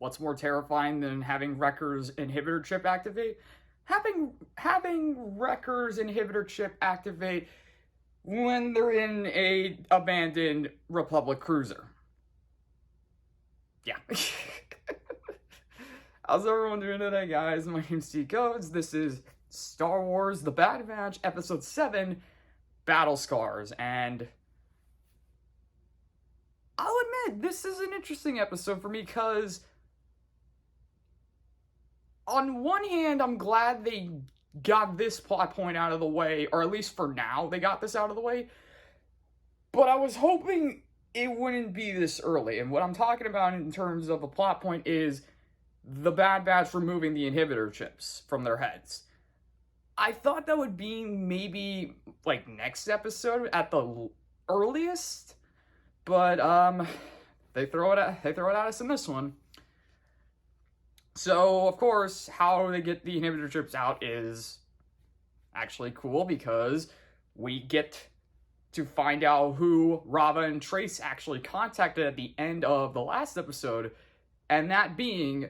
what's more terrifying than having Wrecker's inhibitor chip activate? Having Wrecker's inhibitor chip activate when they're in a abandoned Republic cruiser. Yeah. How's everyone doing today, guys? My name's T Codes. This is Star Wars The Bad Batch, Episode 7, Battle Scars. And I'll admit, this is an interesting episode for me because on one hand, I'm glad they got this plot point out of the way, or at least for now, they got this out of the way. But I was hoping it wouldn't be this early. And what I'm talking about in terms of a plot point is the Bad Batch removing the inhibitor chips from their heads. I thought that would be maybe like next episode at the earliest, but they throw it at us in this one. So of course, how they get the inhibitor chips out is actually cool because we get to find out who Rava and Trace actually contacted at the end of the last episode, and that being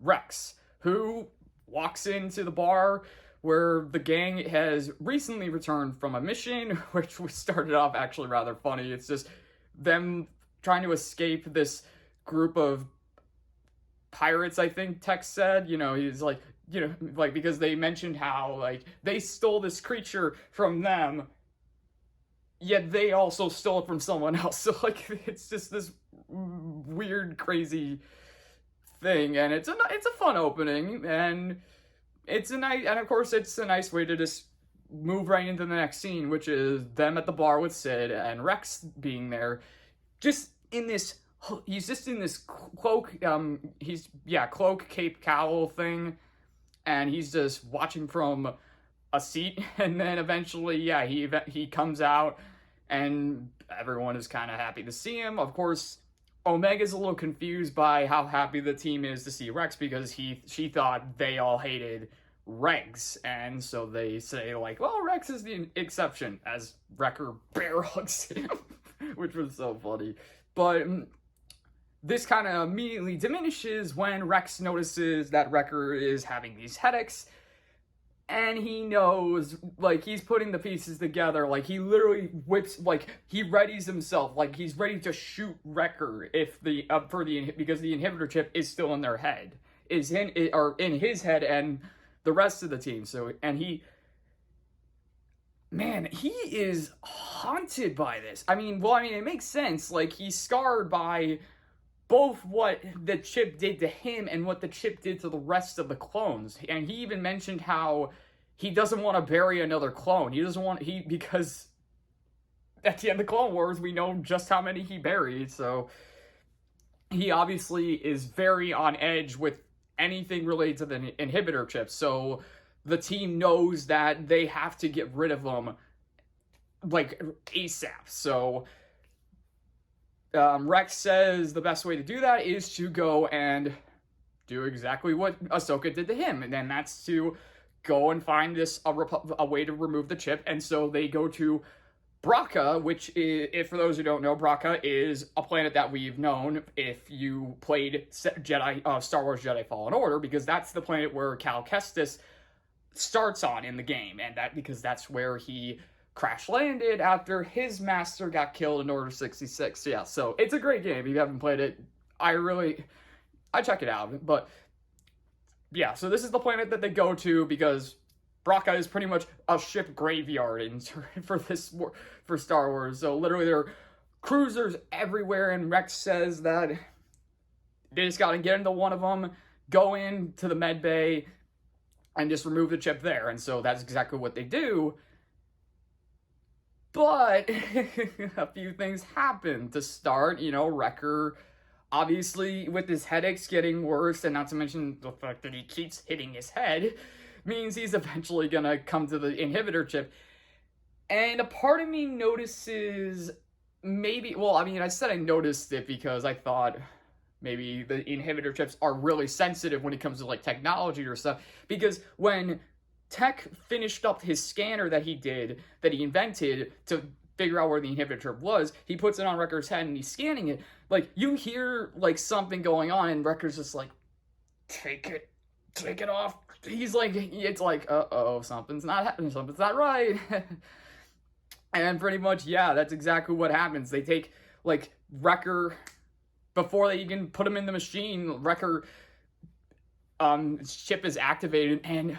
Rex, who walks into the bar where the gang has recently returned from a mission, which started off actually rather funny. It's just them trying to escape this group of pirates, I think Tex said. He's like, because they mentioned how, like, they stole this creature from them, yet they also stole it from someone else. So, like, it's just this weird, crazy thing, and it's a fun opening, and of course it's a nice way to just move right into the next scene, which is them at the bar with Sid and Rex being there, he's just in this cloak, cloak, cape, cowl thing, and he's just watching from a seat, and then eventually, he comes out, and everyone is kind of happy to see him. Of course, Omega's a little confused by how happy the team is to see Rex because she thought they all hated Regs, and so they say, like, well, Rex is the exception, as Wrecker bear hugs him, which was so funny. But this kind of immediately diminishes when Rex notices that Wrecker is having these headaches, and he knows, like, he's putting the pieces together. Like, he literally whips, like, he readies himself, like, he's ready to shoot Wrecker because the inhibitor chip is still in their head, in his head and the rest of the team. So, and he is haunted by this. It makes sense. Like, he's scarred by both what the chip did to him and what the chip did to the rest of the clones. And he even mentioned how he doesn't want to bury another clone. Because at the end of Clone Wars, we know just how many he buried. So he obviously is very on edge with anything related to the inhibitor chip. So the team knows that they have to get rid of them, like, ASAP. So Rex says the best way to do that is to go and do exactly what Ahsoka did to him, and then that's to go and find a way to remove the chip. And so they go to Bracca, which is, if for those who don't know, Bracca is a planet that we've known if you played Star Wars Jedi Fallen Order, because that's the planet where Cal Kestis starts on in the game, and because that's where he crash landed after his master got killed in Order 66. Yeah, so it's a great game. If you haven't played it, I check it out. But yeah, so this is the planet that they go to because Bracca is pretty much a ship graveyard for Star Wars. So literally there are cruisers everywhere, and Rex says that they just gotta get into one of them, go into the med bay, and just remove the chip there. And so that's exactly what they do. But a few things happen to start. Wrecker, obviously, with his headaches getting worse, and not to mention the fact that he keeps hitting his head, means he's eventually gonna come to the inhibitor chip. And a part of me notices I said I noticed it because I thought maybe the inhibitor chips are really sensitive when it comes to, like, technology or stuff. Because when Tech finished up his scanner that he invented to figure out where the inhibitor was, he puts it on Wrecker's head and he's scanning it. like, you hear, like, something going on, and Wrecker's just like, take it off. He's like, it's like, uh-oh, something's not happening, something's not right. And pretty much, yeah, that's exactly what happens. They take, like, Wrecker, before they can put him in the machine, Wrecker, chip is activated, and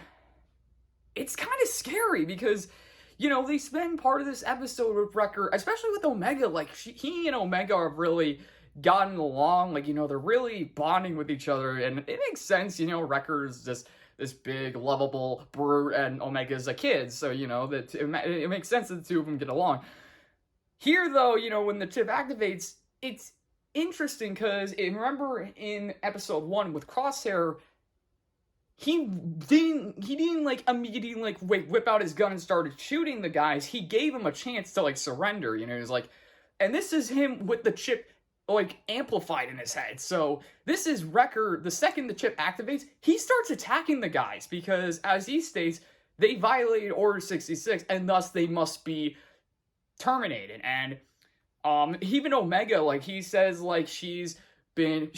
it's kind of scary because, you know, they spend part of this episode with Wrecker, especially with Omega, like, he and Omega have really gotten along, like, you know, they're really bonding with each other, and it makes sense, you know, Wrecker's just this big, lovable brute, and Omega's a kid, so, you know, that it makes sense that the two of them get along. Here, though, you know, when the chip activates, it's interesting, because remember in episode 1 with Crosshair, he didn't like immediately like whip out his gun and started shooting the guys. He gave him a chance to like surrender, you know. He was like, and this is him with the chip like amplified in his head. So this is Wrecker. The second the chip activates, he starts attacking the guys because, as he states, they violated Order 66 and thus they must be terminated. And even Omega, like, he says, like, she's been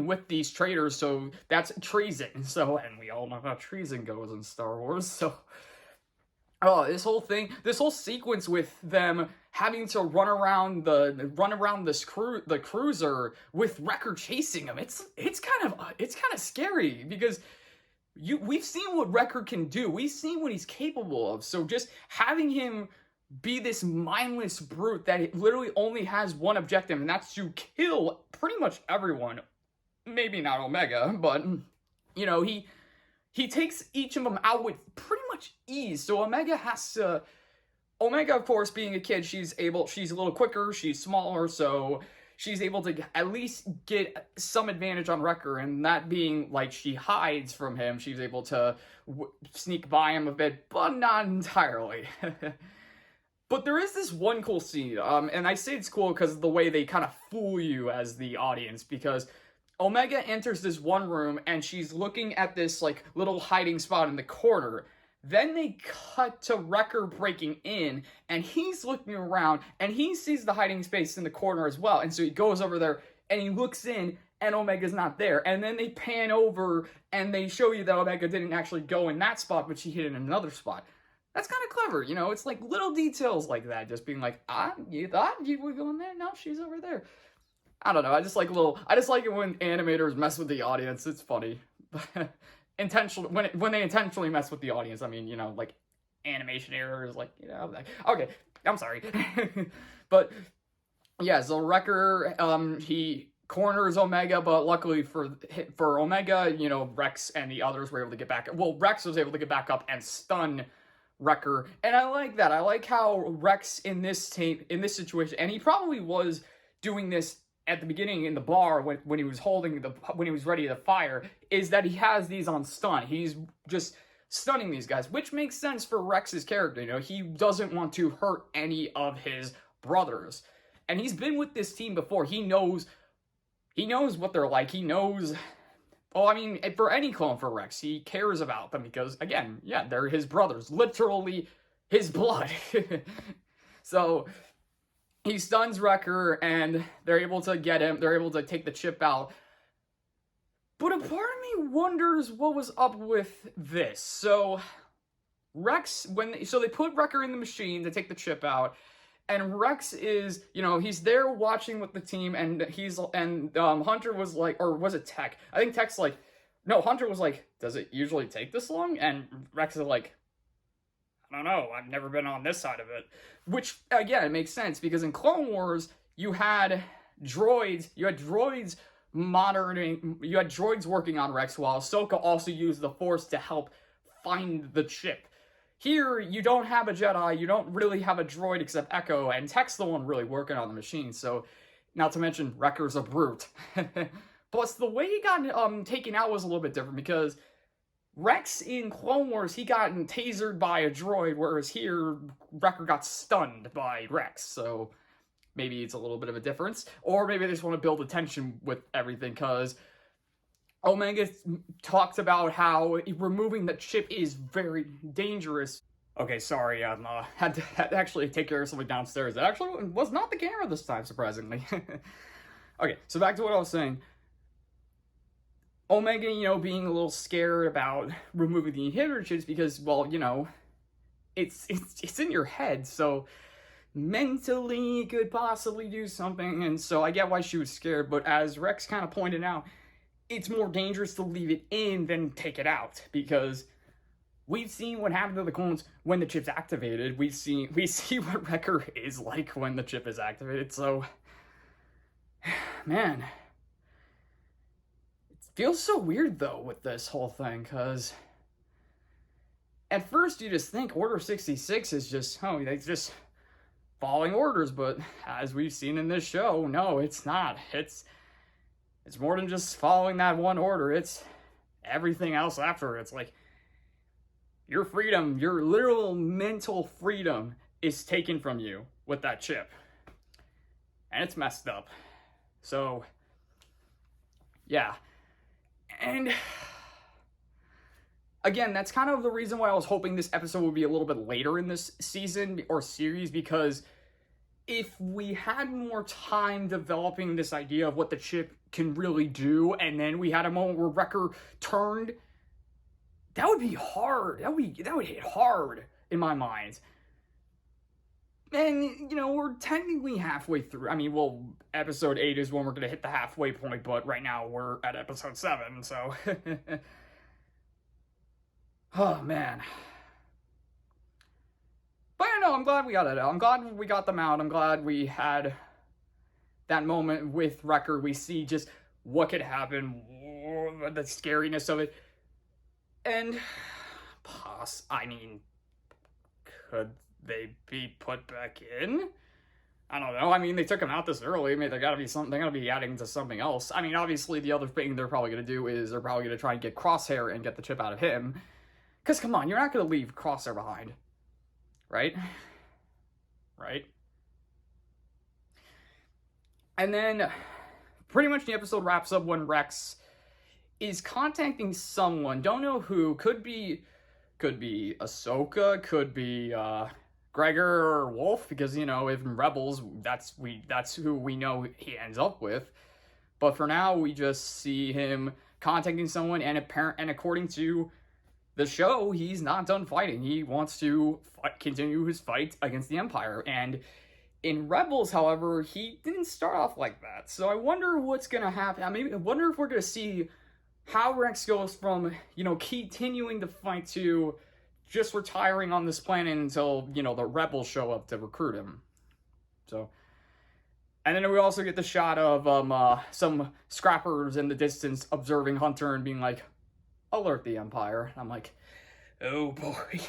with these traitors, so that's treason. So, and we all know how treason goes in Star Wars. So, this whole sequence with them having to run around the cruiser with Wrecker chasing them, it's kind of scary because we've seen what Wrecker can do. We've seen what he's capable of. So just having him be this mindless brute that literally only has one objective, and that's to kill pretty much everyone. Maybe not Omega, but, you know, he takes each of them out with pretty much ease. So Omega, of course, being a kid, she's a little quicker, she's smaller, so she's able to at least get some advantage on Wrecker, and that being, like, she hides from him. She's able to sneak by him a bit, but not entirely. But there is this one cool scene, and I say it's cool because of the way they kind of fool you as the audience, because Omega enters this one room, and she's looking at this, like, little hiding spot in the corner. Then they cut to Wrecker breaking in, and he's looking around, and he sees the hiding space in the corner as well, and so he goes over there, and he looks in, and Omega's not there. And then they pan over, and they show you that Omega didn't actually go in that spot, but she hid in another spot. That's kind of clever, you know? It's like little details like that, just being like, you thought you were going there? No, she's over there. I don't know, I just like it when animators mess with the audience. It's funny. Intentionally, when they intentionally mess with the audience, I mean, you know, like, animation errors, like, you know, like, okay, I'm sorry. But, yeah, so Wrecker, he corners Omega, but luckily for Omega, you know, Rex and the others were able to get back. Well, Rex was able to get back up and stun Wrecker, and I like that. I like how Rex in this situation, and he probably was doing this at the beginning in the bar when he was ready to fire, is that he has these on stun. He's just stunning these guys, which makes sense for Rex's character. You know, he doesn't want to hurt any of his brothers, and he's been with this team before. He knows what they're like. He knows. Oh, I mean, for any clone for Rex, he cares about them because, again, yeah, they're his brothers, literally his blood. So he stuns Wrecker, and they're able to get him. They're able to take the chip out. But a part of me wonders what was up with this. So Rex, they put Wrecker in the machine to take the chip out, and Rex is, you know, he's there watching with the team, and Hunter was like, or was it Tech? I think Tech's like, no, Hunter was like, does it usually take this long? And Rex is like, I don't know, I've never been on this side of it. Which, again, it makes sense, because in Clone Wars, you had droids working on Rex, while Ahsoka also used the Force to help find the chip. Here, you don't have a Jedi, you don't really have a droid except Echo, and Tech's the one really working on the machine, so, not to mention, Wrecker's a brute. Plus, the way he got taken out was a little bit different, because Rex in Clone Wars, he got tasered by a droid, whereas here, Wrecker got stunned by Rex, so maybe it's a little bit of a difference. Or maybe they just want to build a tension with everything, because Omega talks about how removing the chip is very dangerous. Okay, sorry, had to actually take care of something downstairs. It actually was not the camera this time, surprisingly. Okay, so back to what I was saying. Omega, being a little scared about removing the inhibitor chips because, well, it's in your head, so mentally it could possibly do something, and so I get why she was scared, but as Rex kind of pointed out, it's more dangerous to leave it in than take it out, because we've seen what happened to the clones when the chip's activated. We see what Wrecker is like when the chip is activated, so man, it feels so weird though with this whole thing, because at first you just think Order 66 is just, they just following orders, but as we've seen in this show, no, it's not. It's more than just following that one order. It's everything else after. It's like your freedom, your literal mental freedom is taken from you with that chip. And it's messed up. So, yeah. And again, that's kind of the reason why I was hoping this episode would be a little bit later in this season or series, because if we had more time developing this idea of what the chip can really do, and then we had a moment where Wrecker turned, that would be hard. That would hit hard in my mind. And, we're technically halfway through. I mean, well, episode 8 is when we're going to hit the halfway point, but right now we're at episode 7, so oh, man. But yeah, no, I'm glad we got it out. I'm glad we got them out. I'm glad we had that moment with Wrecker. We see just what could happen, the scariness of it. And, could they be put back in? I don't know. I mean, they took him out this early. I mean, they gotta be adding to something else. I mean, obviously, the other thing they're probably gonna do is they're probably gonna try and get Crosshair and get the chip out of him. Because, come on, you're not gonna leave Crosshair behind. Right? Right? And then, pretty much the episode wraps up when Rex is contacting someone. Don't know who. Could be Ahsoka. Could be Gregor or Wolf, because if in Rebels that's who we know he ends up with. But for now, we just see him contacting someone, and according to the show, he's not done fighting. He wants to continue his fight against the Empire. And in Rebels, however, he didn't start off like that. So I wonder what's going to happen. I wonder if we're going to see how Rex goes from, continuing to fight to just retiring on this planet until, the Rebels show up to recruit him. So, and then we also get the shot of some scrappers in the distance observing Hunter and being like, alert the Empire. I'm like, oh boy.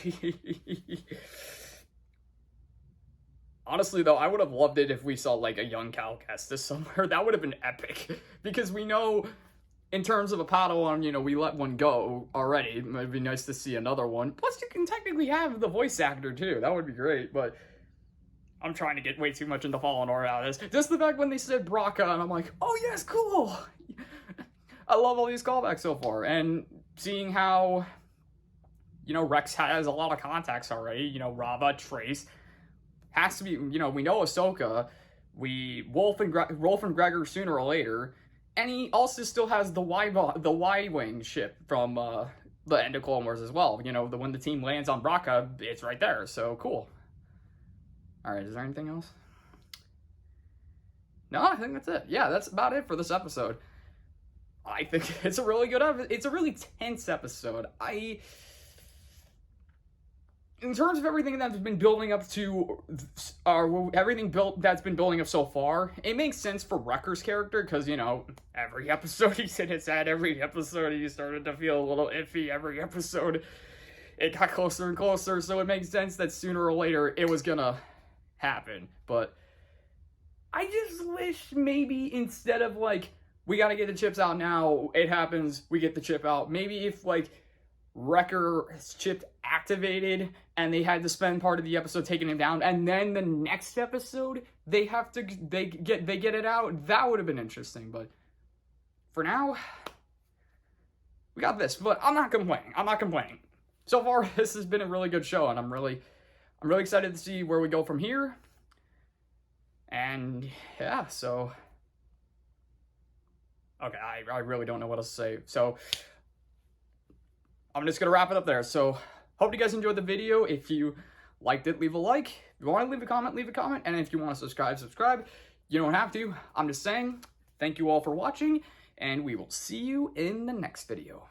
Honestly, though, I would have loved it if we saw, a young Cal Kestis somewhere. That would have been epic. Because we know, in terms of a Padawan, we let one go already. It might be nice to see another one. Plus, you can technically have the voice actor, too. That would be great, but I'm trying to get way too much into Fallen Order out of this. Just the fact when they said Braca, and I'm like, oh, yes, cool! I love all these callbacks so far, and seeing how, Rex has a lot of contacts already, Rava, Trace, has to be, we know Ahsoka, Wolf and Gregor sooner or later, and he also still has the Y-Wing ship from the end of Clone Wars as well. When the team lands on Braca, it's right there, so cool. Alright, is there anything else? No, I think that's it. Yeah, that's about it for this episode. I think it's a really good episode. It's a really tense episode. In terms of everything that's been building up to, that's been building up so far, it makes sense for Wrecker's character, because, every episode he's in his head, every episode he started to feel a little iffy, every episode it got closer and closer, so it makes sense that sooner or later it was gonna happen. But I just wish maybe instead of, we gotta get the chips out now, it happens, we get the chip out, maybe if, Wrecker's chip activated and they had to spend part of the episode taking him down, and then the next episode they get it out, that would have been interesting. But for now, we got this. But I'm not complaining. so far, this has been a really good show, and I'm really excited to see where we go from here. And yeah, so okay, I really don't know what else to say. So I'm just gonna wrap it up there. So hope you guys enjoyed the video. If you liked it, leave a like. If you want to leave a comment, leave a comment. And if you want to subscribe. You don't have to. I'm just saying, thank you all for watching, and we will see you in the next video.